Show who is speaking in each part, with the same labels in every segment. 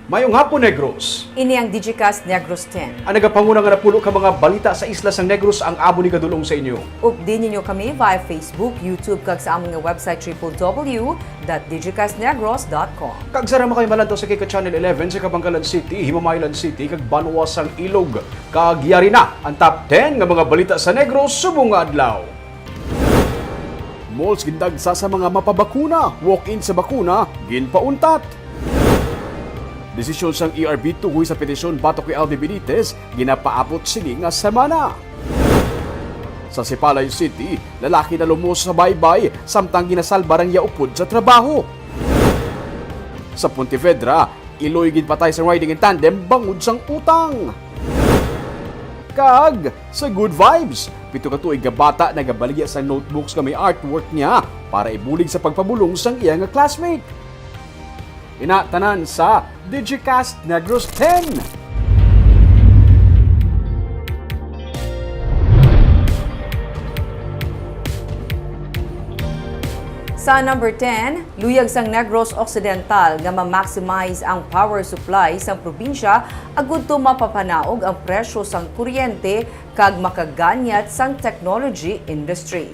Speaker 1: Mayong hapon, Negros.
Speaker 2: Ini ang Digicast Negros X.
Speaker 1: Ang nagapanguna nga napulo ka mga balita sa isla sang Negros ang abo ni kadulong sa inyo.
Speaker 2: Updin ninyo kami via Facebook, YouTube, kag sa among website www.digicastnegros.com.
Speaker 1: Kag sarama kayo malantaw sa Kika Channel 11 sa Kabangkalan City, Himamaylan City, kag Banwas ang Ilog. Kag yari na ang top 10 nga mga balita sa Negros subong nga adlaw. Malls gindagsa sa mga mapabakuna, walk-in sa bakuna, ginpauntat. Desisyon sang ERB tuhoy sa petisyon batok kay Aldi Benitez, ginapaabot sini nga semana. Sa Sipalay City, lalaki na lumos sa baybay samtang ginasalba rang yaupod sa trabaho. Sa Pontevedra, iloy gid patay sa riding in tandem bangod sang utang. Kag sa Good Vibes, pito ka tuig nga bata nagabaligya sa notebooks nga may artwork niya para ibulig sa pagpabulong sang iya nga classmate. Inatanan sa Digicast Negros X.
Speaker 2: Sa number 10, luyag sang Negros Occidental nga ma-maximize ang power supply sang probinsya agud to mapapanaog ang presyo sang kuryente kag makaganyat sang technology industry.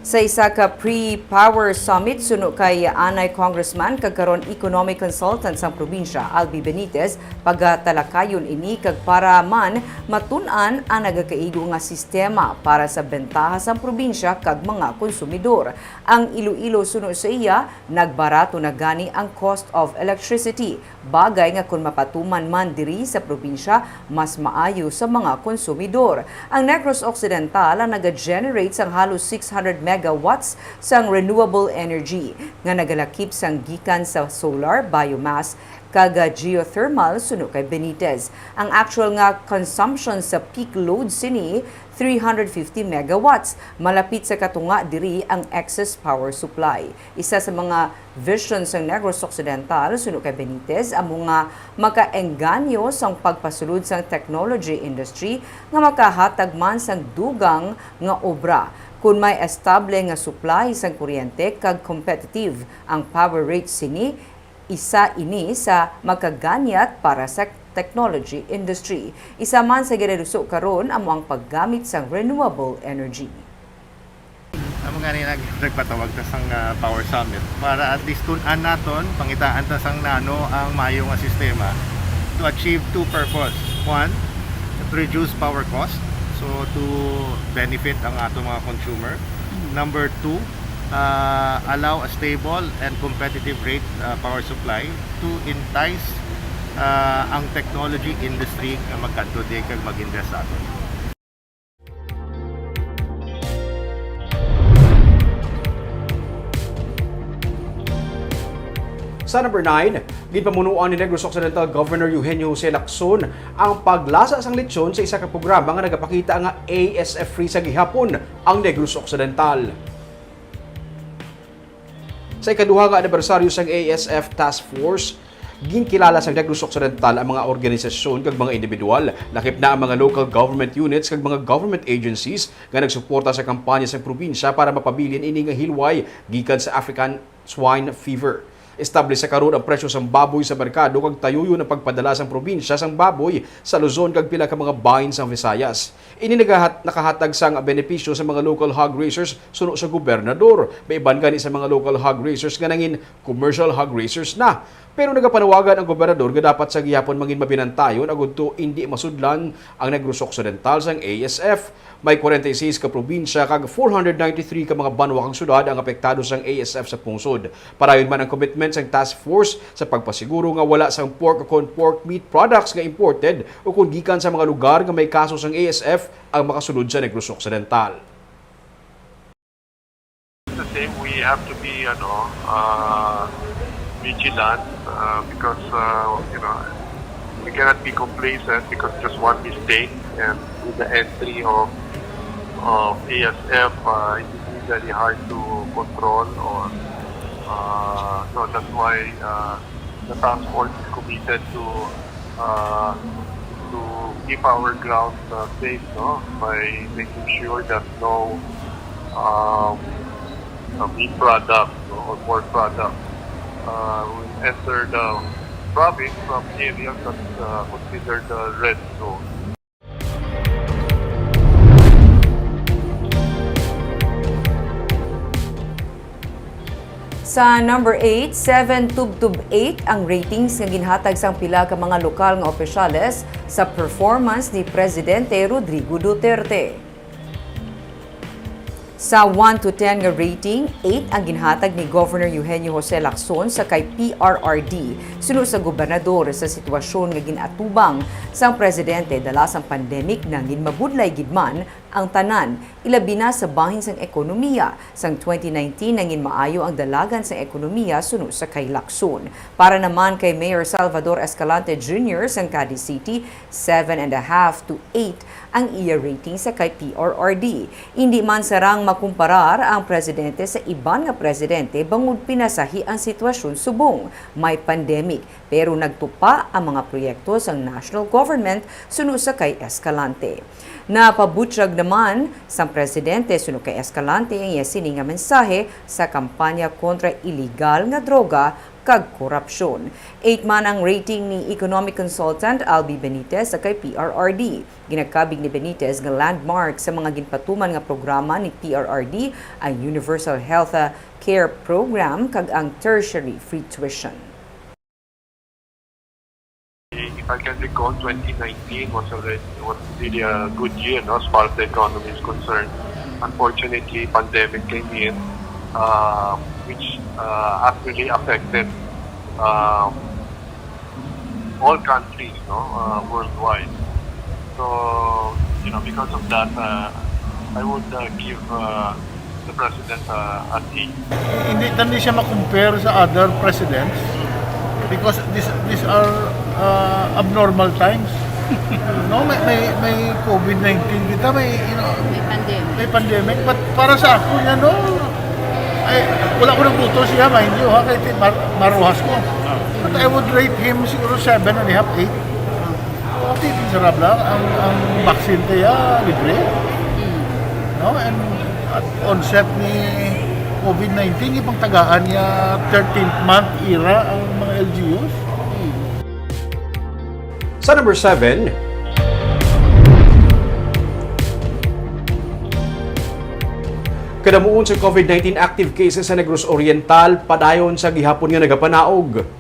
Speaker 2: Sa isa ka pre-power summit suno kay anay congressman kag karon economic consultant sang probinsya Albi Benitez pagatalakayon ini kag para man matun-an ang nagakaigo nga sistema para sa bentaha sang probinsya kag mga konsumidor. Ang Iloilo suno sa iya nagbarato na gani ang cost of electricity, bagay nga kung mapatuman man diri sa probinsya mas maayo sa mga konsumidor. Ang Negros Occidental ang naga-generate sang halos 600 megawatts sang renewable energy nga nagalakip sang gikan sa solar, biomass, kag geothermal suno kay Benitez. Ang actual nga consumption sa peak load sini 350 megawatts. Malapit sa katunga diri ang excess power supply. Isa sa mga visions ng Negros Occidental suno kay Benitez ang mga makaengganyo sang pagpasulod sang technology industry nga makahatag man sang dugang nga obra. Kung may estable nga supply sang kuryente kag competitive ang power rate sini, isa ini sa magkaganyat para sa technology industry. Isa man sa gireduso karon amo ang paggamit sang renewable energy.
Speaker 3: Amo nga nagpatawag ta sang Power Summit para at least tun-an naton pangitaan ta sang nano ang maayo nga sistema to achieve two purpose. One, to reduce power cost, so to benefit ang ato mga consumer. Number two, allow a stable and competitive rate power supply to entice ang technology industry nga magkanto di kag mag-invest sa aton.
Speaker 1: Sa number 9, ginpamunuan ni Negros Occidental Governor Eugenio Jose Lacson ang paglasa sang lechon sa isa ka programa nga nagapakita nga ASF free sa gihapon ang Negros Occidental. Sa ikaduha nga anibersaryo sang ASF Task Force, ginkilala sa Negros Occidental ang mga organisasyon kag mga individual, lakip na ang mga local government units kag mga government agencies nga nagsuporta sa kampanya sa probinsya para mapabilin ini nga hilway gikan sa African swine fever. Establish sa karon ang presyo sang baboy sa merkado kag tayuyo ng pagpadala sang probinsya sang baboy sa Luzon kag pila ka mga bahin sang Visayas. Ini nakahatag sang benepisyo sa mga local hog raisers suno sa gobernador. Maiban gani sa mga local hog raisers nga nangin commercial hog raisers na. Pero nagapanawagan ang gobernador nga dapat sa gihapon mangin mabinantayon agud to hindi masudlan ang Negros Occidental sang ASF. May 46 ka probinsya kag 493 ka mga banwa kang syudad ang apektado sang ASF sa pungsod. Parayon man ang commitment sang task force sa pagpasiguro nga wala sang pork o pork meat products nga imported o kung gikan sa mga lugar nga may kaso sang ASF ang makasulod sa Negros Occidental.
Speaker 4: We have to be vigilant because we cannot be complacent because just one mistake and with the entry of ASF it is very hard to control or so that's why the task force is committed to keep our ground safe by making sure that no meat product or pork product will enter the province from areas that's considered red zone.
Speaker 2: Sa number 8, 7 tub-tub 8 ang ratings nga ginhatag sang pila ka mga lokal nga opisyales sa performance ni Presidente Rodrigo Duterte. Sa 1 to 10 nga rating, 8 ang ginhatag ni Governor Eugenio Jose Lacson sa kay PRRD sunod sa gobernador sa sitwasyon nga ginatubang sang presidente dala sang pandemic nang ginmabudlay gidman ang tanan, ilabi na sa bahin sang ekonomiya. Sang 2019 nangin maayo ang dalagan sa ekonomiya sunod sa kay Lacson. Para naman kay Mayor Salvador Escalante Jr. sang Cadiz City, 7.5 to 8 ang iya rating sa kay PRRD. Hindi man sarang makumparar ang presidente sa iban nga presidente bangod pinasahi ang sitwasyon subong. May pandemic pero nagtupa ang mga proyekto sa national government sunod sa kay Escalante. Napabutyag naman sang presidente sunod kay Escalante ang iya sining nga mensahe sa kampanya kontra illegal nga droga kag korupsyon. 8 man ang rating ni economic consultant Albi Benitez sa kay PRRD. Ginakabig ni Benitez nga landmark sa mga ginpatuman nga programa ni PRRD ang Universal Health Care Program kag ang tertiary free tuition.
Speaker 4: If I can recall, 2019 was really a good year, no, as far as the economy is concerned. Unfortunately, pandemic came in, which actually affected all countries, no, worldwide. So, because of that, I would give the president a D.
Speaker 3: Hindi siya makompare sa other presidents because these are abnormal times. No, may COVID-19 kita, may pandemic. But para sa ako, ay, wala ko ng buto siya, mind you, ha, kahit maruhas ko. But I would rate him siguro 7.5, 8. Okay, sarap lang. Ang vaccine kaya libre. No, and at onset ni COVID-19, ibang tagaan niya 13th month era ang mga LGUs.
Speaker 1: Sa number 7, kadamuon sa COVID-19 active cases sa Negros Oriental padayon sa gihapon nga nagapanaog.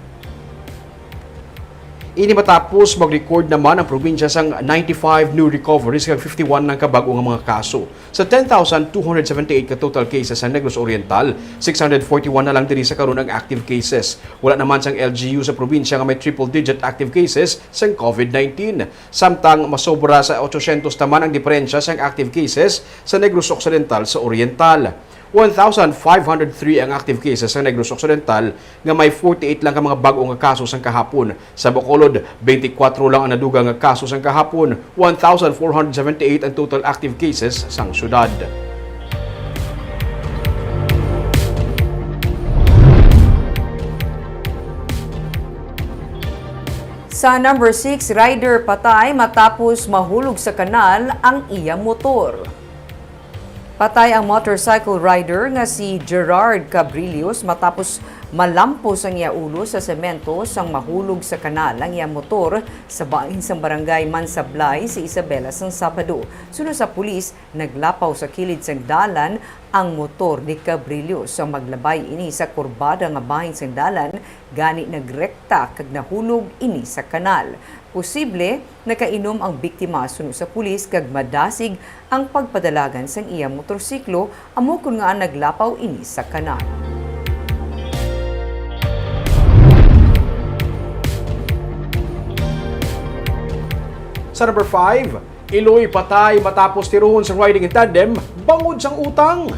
Speaker 1: Ini matapos mag-record naman ang probinsya sang 95 new recoveries kag 51 ng kabag-o nga mga kaso. Sa 10,278 ka total cases sa Negros Oriental, 641 na lang diri sa karon ang active cases. Wala naman sang LGU sa probinsya nga may triple-digit active cases sang COVID-19. Samtang masobra sa 800 naman ang diferensya sang active cases sa Negros Occidental sa Oriental. 1,503 ang active cases sa Negros Occidental nga may 48 lang ka mga bag-o nga kaso sang kahapon. Sa Bacolod, 24 lang ang naduga nga kaso sang kahapon. 1,478 ang total active cases sang syudad.
Speaker 2: Sa number 6, rider patay matapos mahulog sa kanal ang iyang motor. Patay ang motorcycle rider nga si Gerard Cabrillos matapos malampos ang iya ulo sa semento sang mahulog sa kanal ang iya motor sa bahin sang barangay Mansablay sa Isabela sang Sabado. Sunod sa pulis, naglapaw sa kilid sang dalan ang motor ni Cabrillos sa maglabay ini sa kurbada nga bahin sang dalan gani nagrekta kag nahulog ini sa kanal. Posible nakainom ang biktima sunod sa pulis kag madasig ang pagpadalagan sang iya motorsiklo amo kun nga naglapaw ini sa kanal.
Speaker 1: Sa number 5, Iloy patay matapos tiruhon sa riding in tandem bangod sang utang.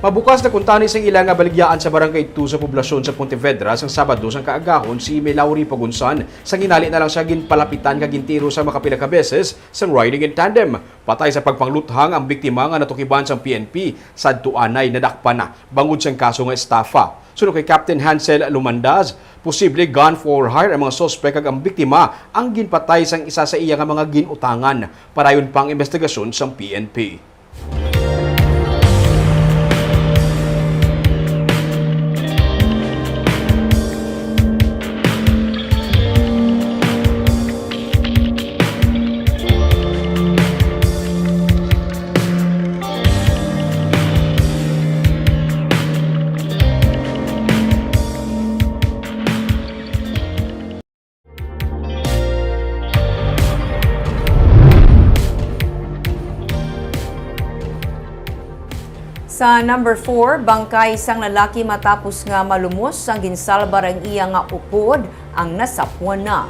Speaker 1: Mabukas na kuntani sang ilang nga baligyaan sa barangay 2 sa poblasyon sa Pontevedra sang Sabado sang kaagahon si Melauri Pagunsan sang ginali na lang siya ginpalapitan nga gintiro sa makapila ka beses sang riding in tandem. Patay sa pagpangluthang ang biktima nga natukiban sang PNP sadto anay nadakpan na bangod sang kaso nga estafa. Sunod kay Captain Hansel Lumandaz, posible gun for hire ang mga sospek kag ang biktima ang ginpatay sang isa sa iya nga mga ginutangan. Parayon pang investigasyon sang PNP.
Speaker 2: Sa number 4, bangkay isang lalaki matapos nga malumos ang ginsalbar ang iya nga upod ang nasapwan na.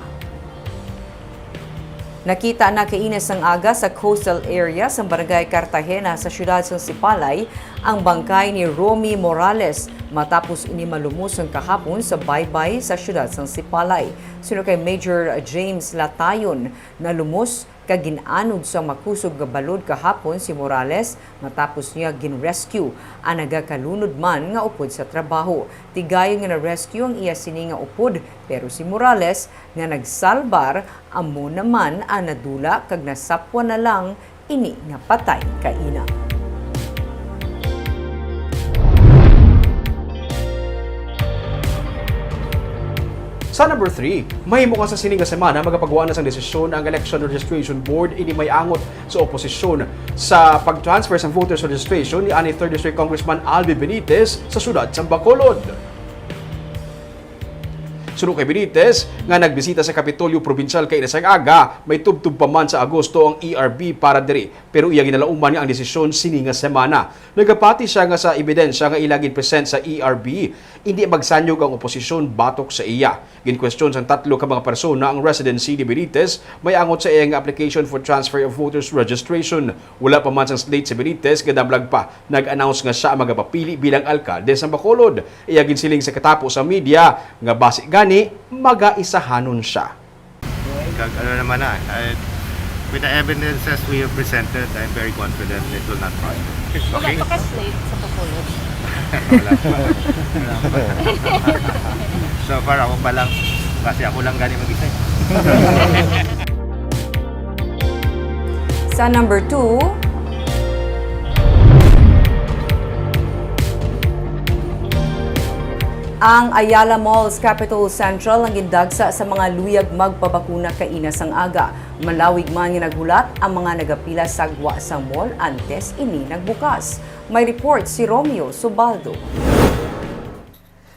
Speaker 2: Nakita na kainas ang aga sa coastal area sa barangay Cartagena sa siyudad ng Sipalay ang bangkay ni Romy Morales matapos ini malumos ang kahapon sa baybay sa siyudad ng Sipalay. Sino kay Major James Latayon na lumos kaginanod sa makusog nga balod kahapon si Morales matapos niya gin-rescue ang nagakalunod man nga upod sa trabaho. Tigayon nga na-rescue ang iya sini nga upod pero si Morales nga nagsalbar amo naman ang nadula kag nasapwa na lang ini nga patay kaina.
Speaker 1: Sa number 3, mahimo nga sa sining nga semana magapagawa na sang desisyon ang Election Registration Board ini may angot sa oposisyon sa pag-transfer sa voters registration ni 3rd District Congressman Albi Benitez sa siyudad sa Bacolod. Sunod kay Benitez, nga nagbisita sa Kapitolyo Provincial kay Inasang Aga, may tubtub pa man sa Agosto ang ERB para diri. Pero iya ginalauman nga ang desisyon sini nga semana. Nagapati siya nga sa ebidensya nga ilagin present sa ERB, hindi magsanyog ang oposisyon batok sa iya. Gin-question sang tatlo ka mga persona ang residency ni Benitez, may angot sa iya nga application for transfer of voters registration. Wala pa man sang slate si Benitez, gadamlag pa, nag-announce nga siya ang magapapili bilang alkalde sa Bacolod. Iya ginsiling sa katapos sa media, nga base gani, mag-aisahanon siya.
Speaker 3: Ano naman na, with the evidences we have presented, I'm very confident it will not pass. Okay?
Speaker 5: Wala pa ka-slate sa Bacolod.
Speaker 3: Wala pa. So far ako pa lang, kasi ako lang gani mag-isa.
Speaker 2: Sa number 2, ang Ayala Malls Capital Central ang gindagsa sa mga luyag magpabakuna kainas ang aga. Malawig man nga naghulat ang mga nagapila sagwa sa mall antes ini nagbukas. May report si Romeo Subaldo.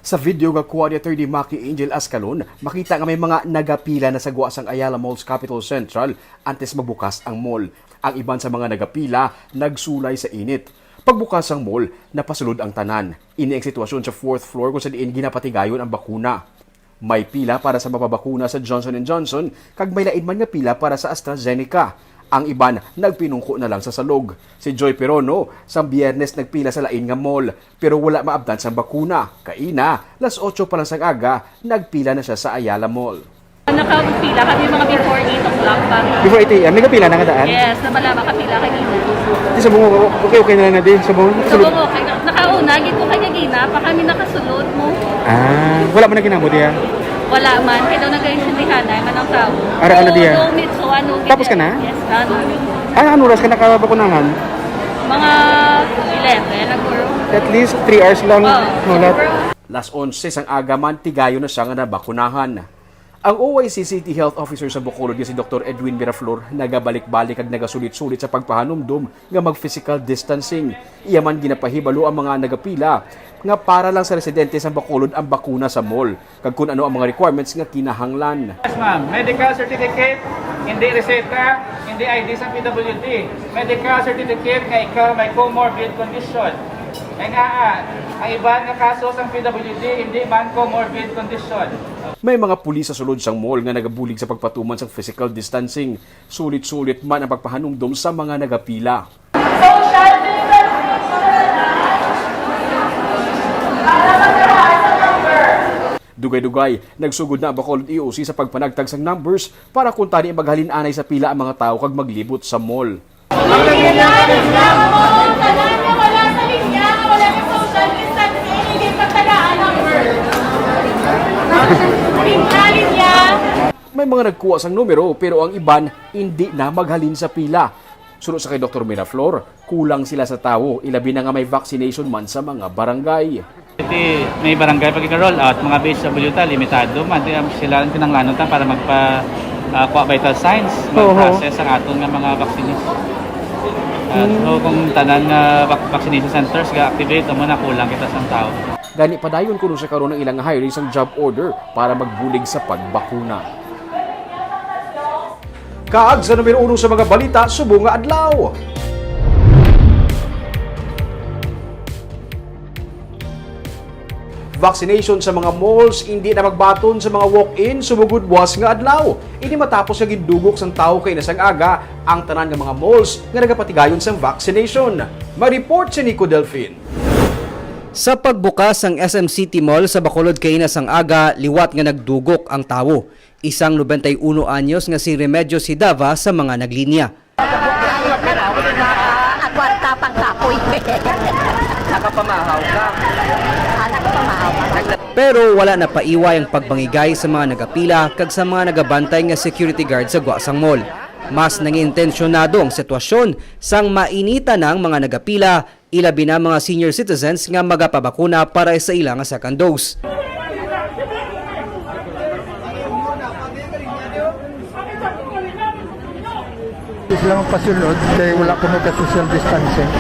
Speaker 1: Sa video nga kuha ni Atty. Maki Angel Ascalon, makita nga may mga nagapila na sagwa sang Ayala Malls Capital Central antes magbukas ang mall. Ang iban sa mga nagapila nagsulay sa init. Pagbukas ang mall, napasulod ang tanan. Ini ang sitwasyon sa 4th floor kung saan ginapatigayon ang bakuna. May pila para sa mapabakuna sa Johnson & Johnson, kag may lain man nga pila para sa AstraZeneca. Ang iban, nagpinungko na lang sa salog. Si Joy Perono, sa Biyernes nagpila sa lain nga mall, pero wala maabdan sa bakuna. Kaina, 8:00 pa lang sa aga, nagpila na siya sa Ayala Mall.
Speaker 5: Nakapila kami mga before 8 o'clock pa.
Speaker 1: Before 8 a.m., may kapila na nga daan?
Speaker 5: Yes, nabala makapila kanina.
Speaker 1: Di sa bungo, okay na lang na din. Sa bungo,
Speaker 5: So, okay. Nakauna, gito kanya gina, pa kami nakasulod mo.
Speaker 1: wala mo na ginamo diya.
Speaker 5: Wala man, kaya daw nag-insindihan na, manang tao.
Speaker 1: Ara, ano diya?
Speaker 5: So, ano,
Speaker 1: Tapos ka na?
Speaker 5: Yes, ano.
Speaker 1: Ano oras ka nakabakunahan?
Speaker 5: Mga 11, nagpuro.
Speaker 1: At least 3 hours lang.
Speaker 5: Oh,
Speaker 1: Las 11 ang aga man, tigayo na siya nga nabakunahan. Ang OIC City Health Officer sa Bacolod si Dr. Edwin Miraflor nagabalik-balik at nagasulit-sulit sa pagpahanumdum nga mag-physical distancing. Iya man ginapahibalo ang mga nagapila nga para lang sa residente sa Bacolod ang bakuna sa mall. Kag kung ano ang mga requirements nga kinahanglan.
Speaker 6: Yes, ma'am. Medical certificate, hindi reseta, hindi ID sa PWD. Medical certificate nga ikaw may comorbid condition. Ay nga, ang iba nga kaso sa PWD, hindi man comorbid condition.
Speaker 1: May mga pulis sa sulod sang mall nga nagabulig sa pagpatuman sa physical distancing. Sulit-sulit man ang pagpahanumdum sa mga nagapila.
Speaker 5: social
Speaker 1: Dugay-dugay, nagsugod na ang Bacolod EOC sa pagpanagtag sang numbers para kung tani maghalin-anay sa pila ang mga tao kag maglibot sa mall. May mga nagkuha sang numero pero ang iban hindi na maghalin sa pila. Sunod sa kay Dr. Miraflor, kulang sila sa tao, ilabi na nga may vaccination man sa mga barangay.
Speaker 6: May barangay pagkika-roll out, mga BSW limitado man. Sila ang pinanglanon para magpa-kuha vital signs, mag-process ang aton nga mga vaccines. So kung tanan nga vaccination centers ga-activate, mo na kulang kita sa tao.
Speaker 1: Gani padayon kuno sa karon ng ilang hiring sang job order para magbulig sa pagbakuna. Kaag sa numero 1 sa mga balita, subong nga adlaw. vaccination sa mga malls hindi na magbaton sa mga walk-in sumugod buwas nga adlaw. Ini matapos nga gindugok sang tawo kay nasang aga ang tanan nga mga malls nga nagapatigayon sang vaccination. Ma-report si Nico Delfin. Sa pagbukas ng SM City Mall sa Bacolod kay nasang aga, liwat nga nagdugok ang tawo. Isang 91 anyos nga si Remedios Hidava sa mga naglinya.
Speaker 7: Agwarta pang kapoy.
Speaker 2: Nakapamahaw ka.
Speaker 7: Nakapamahaw ka.
Speaker 1: Pero wala na paiway ang pagbangigay sa mga nagapila kag sa mga nagabantay nga security guard sa Guasang Mall. Mas nangintensyonado ang sitwasyon sang mainita ng mga nagapila, ilabi na mga senior citizens nga magapabakuna para sa ilang second dose.
Speaker 8: Sila magpasulod kaya wala po social distancing.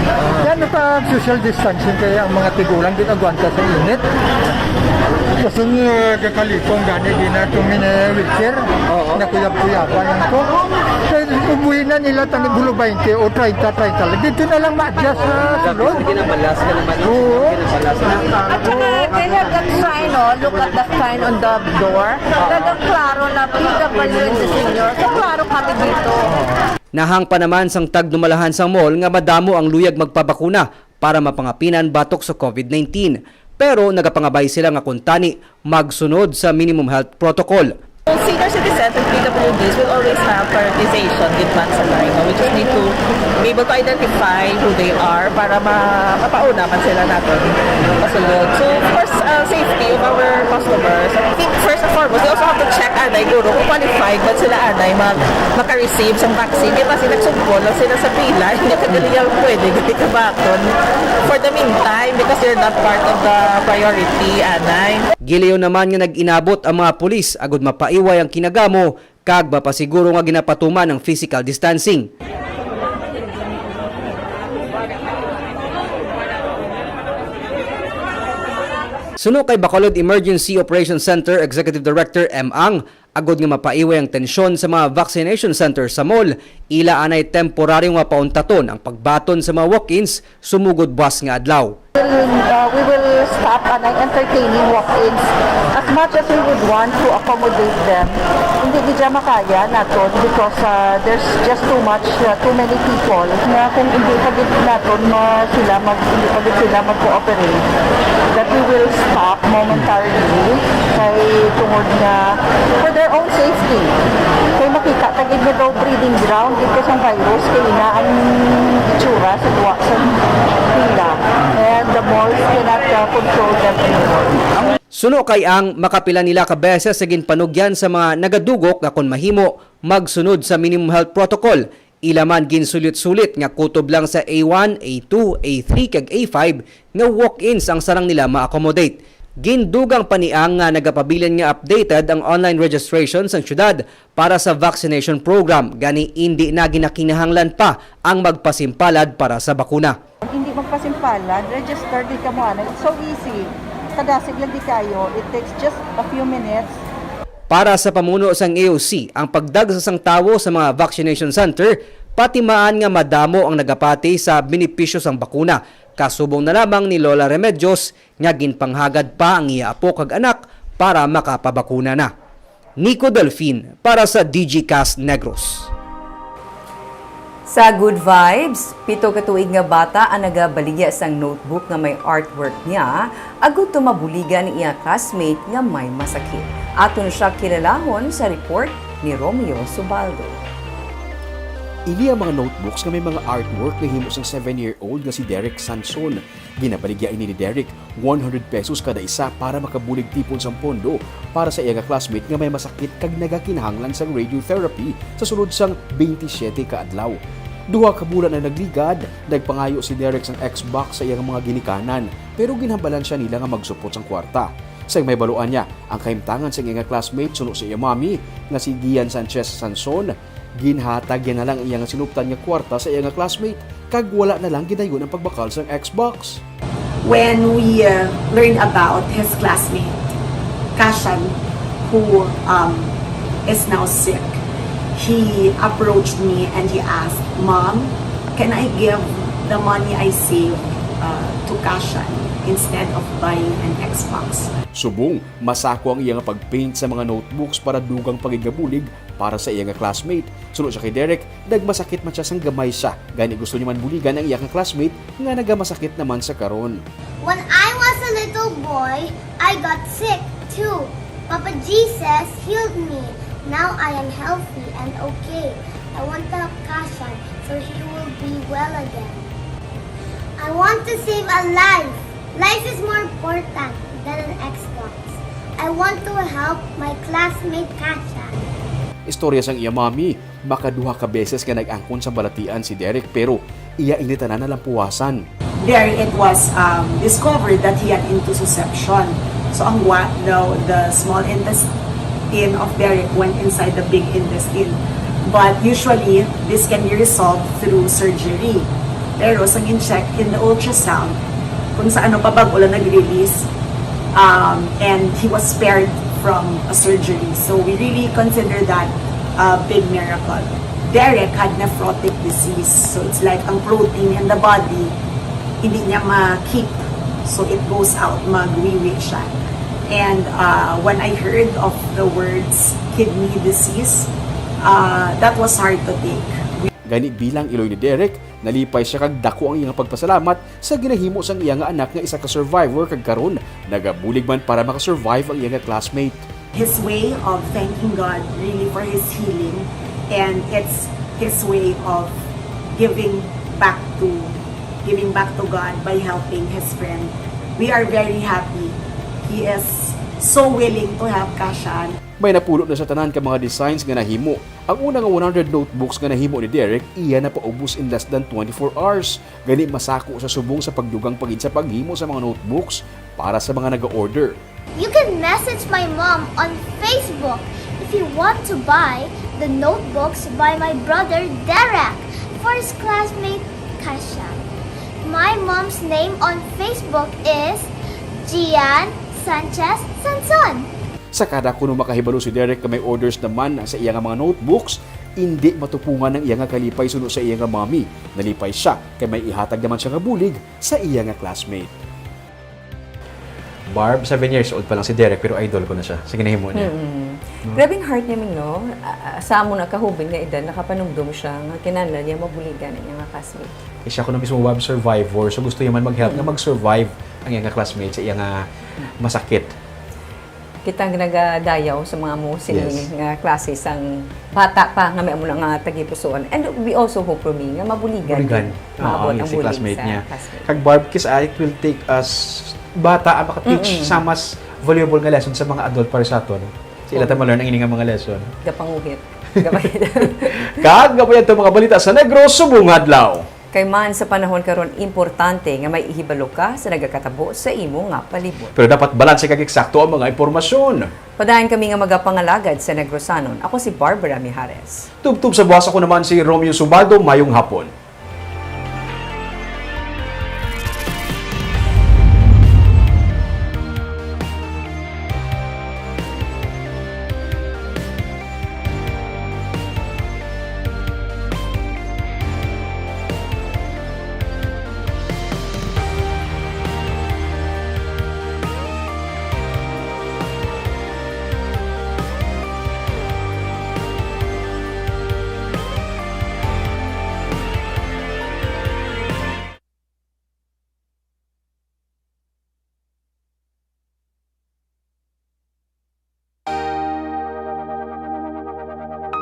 Speaker 8: Kaya social distancing kaya ang mga tigulang ginagwanta sa init. Kasi nga kakalipong gani gina itong wheelchair na kuyab-kuyaban lang ko. Kaya umuwi na nila tani bulo 20 o 30. Dito na lang ma-adjust sa sulod.
Speaker 2: Ginabalas ka naman.
Speaker 8: Oo.
Speaker 7: At saka, they have that sign, look at the sign on the door. Talagang klaro na PW and the senior. So, klaro kami dito.
Speaker 1: Nahang pa naman sang tagdumalahan sang mall nga madamo ang luyag magpabakuna para mapangapinan batok sa COVID-19. Pero nagapangabay sila nga kuntani magsunod sa minimum health protocol.
Speaker 9: Senior citizens and PWDs will always have prioritization with Mansalay. We just need to be able to identify who they are para mapauna man sila natin pasulod. So, of course, safety of our customers. I think first and foremost, we also have to check anay guro kung qualified ba sila anay maka-receive sa vaccine. Di ba sinagsugpon lang sila sa pila, hindi ka galing pwede, hindi ka bakon. For the meantime, because they're not part of the priority anay.
Speaker 1: Giliw naman nga nag-inabot ang mga pulis agud mapaiway ang kinagamo kag mapasiguro nga ginapatuman ang physical distancing. Suno kay Bacolod Emergency Operations Center Executive Director M. Ang, agod nga mapaiway ang tensyon sa mga vaccination center sa mall, ila anay temporaryo nga pauntaton ang pagbaton sa mga walk-ins sumugod buwas nga adlaw.
Speaker 7: We will stop entertaining walk-ins as much as we would want to accommodate them. Hindi kita makaya natin because there's just too many people na kung hindi pagit natin hindi sila mag-cooperate, that we will stop momentarily kay tungod na for their own safety. Kay makita tagid na daw breeding ground dito sa virus kay na ang itsura sa duwa sa pila. And the malls cannot control them anymore.
Speaker 1: Suno kay ang makapila nila ka beses sa ginpanugyan sa mga nagadugok nga kon mahimo magsunod sa minimum health protocol. Ilaman ginsulit-sulit nga kutob lang sa A1, A2, A3 kag A5 nga walk-ins ang sarang nila ma-accommodate. Gindugang paniang nga nagapabilin nga updated ang online registration sa syudad para sa vaccination program. Gani hindi na ginakinahanglan pa ang magpasimpalad para sa bakuna.
Speaker 7: Hindi magpasimpalad, register di ka mo. It's so easy. Kadasig lang di kayo. It takes just a few minutes.
Speaker 1: Para sa pamuno sang AOC, ang pagdagsasang tawo sa mga vaccination center, patimaan nga madamo ang nagapati sa benepisyo sang bakuna. Kasubong na lamang ni Lola Remedios nga ginpanghagad pa ang iya apo kag anak para makapabakuna na. Nico Delfin para sa Digicast Negros.
Speaker 2: Sa Good Vibes, 7 katuig nga bata ang nagabaligya sang notebook nga may artwork niya, agud tumabuligan iya classmate nga may masakit. Aton siya kilalahon sa report ni Romeo Subaldo.
Speaker 1: Ili ang mga notebooks nga may mga artwork na himo sang 7-year-old nga si Derek Sanson. Ginabaligya ini ni Derek 100 pesos kada isa para makabulig tipon sang pondo para sa iya nga classmate nga may masakit kag nagakinahanglan sang radiotherapy sa sulod sang 27 ka adlaw. Duha ka bulan na nagligad, nagpangayo si Derek sang Xbox sa iyang mga ginikanan pero ginhambalan siya nila nga magsupot sang kwarta. Sa may baluan niya, ang kahimtangan sa iyang classmate suno sa iya mami nga si Gian Sanchez Sanson, ginhatag yan na lang iyang sinuptan niya kwarta sa iyang classmate kag wala na lang gidayon ang pagbakal sa Xbox.
Speaker 10: When we learned about his classmate, Kashan, who is now sick, he approached me and he asked, "Mom, can I give the money I saved to Kashan instead of buying an Xbox.
Speaker 1: Subong, masako ang iyang pagpaint sa mga notebooks para dugang pagigabulig para sa iyang classmate. Sunod siya kay Derek, nagmasakit man siya sang gamay siya. Gani gusto niya man buligan ang iyang classmate nga nagamasakit naman sa karon.
Speaker 11: When I was a little boy, I got sick too. Papa Jesus healed me. Now I am healthy and okay. I want to help Kashan so he will be well again. I want to save a life. Life is more important than an Xbox. I want to help my classmate Kashan.
Speaker 1: Istorya sang iya mami, makaduha ka beses nga nag-angkon sa balatian si Derek pero iya ini tanan na lampuwasan.
Speaker 10: There it was discovered that he had intussusception. So the small intestine of Derek went inside the big intestine. But usually, this can be resolved through surgery. Pero sang in-check in the ultrasound, kung sa ano pa bago lang nag-release, and he was spared from a surgery. So we really consider that a big miracle. Derek had nephrotic disease. So it's like ang protein in the body, hindi niya ma-keep. So it goes out, mag-wiwi siya. And when I heard of the words kidney disease, that was hard to take.
Speaker 1: Gani bilang iloy ni Derek, nalipay siya kag dako ang iyang pagpasalamat sa ginahimo sang iyang anak nga isa ka survivor kag karon nagabulig man para makasurvive ang iyang classmate.
Speaker 10: His way of thanking God really for his healing, and it's his way of giving back to God by helping his friend. We are very happy. He is so willing to help Kashan.
Speaker 1: May napulot na sa tanan ka mga designs nga nahimo. Ang unang 100 notebooks nga nahimo ni Derek, iya na paubos in less than 24 hours. Gani masako sa subong sa pagdugang pagid sa paghimo sa mga notebooks para sa mga naga-order.
Speaker 11: You can message my mom on Facebook if you want to buy the notebooks by my brother Derek for his classmate Kashan. My mom's name on Facebook is Gian Sanchez Sanson.
Speaker 1: Sa kada kuno makahibalo si Derek ka may orders naman sa iya nga mga notebooks, hindi matupungan ng iya nga kalipay suno sa iya nga mami. Nalipay siya kay may ihatag naman siya nga bulig sa iya nga classmate. Barb, 7 years old pa lang si Derek pero idol ko na siya. Sige na himo niya.
Speaker 2: Grabing heart niya no. Sa mo na kahubing nga edad nakapanumdum siya nga kinahanglan niya mabuligan niya nga classmate.
Speaker 1: Siya ko na mismo web survivor so gusto niya man mag-help nga mag-survive ang iya nga classmate sa iya nga masakit.
Speaker 2: Kitang nagadayaw sa mga music nga klase sang bata pa nga may amo nga tagipusoon. And we also hope for me nga mabuligan.
Speaker 1: Oo, si classmate niya. Kag Barb, it will take us bata ang maka-teach sa mas valuable nga lesson sa mga adult para sa aton. Sila ta ma-learn ang ini nga mga lesson.
Speaker 2: Gapanguhit.
Speaker 1: Kag gapayan to mga balita sa Negros subong adlaw.
Speaker 2: Kay man sa panahon karon importante nga may ihibalo ka sa nagakatabo sa imo nga palibot.
Speaker 1: Pero dapat balanse kag eksakto ang mga impormasyon.
Speaker 2: Padayon kami nga magapangalagad sa Negrosanon. Ako si Barbara Mijares.
Speaker 1: Tubtub sa buwas ako naman si Romeo Subado, mayong hapon.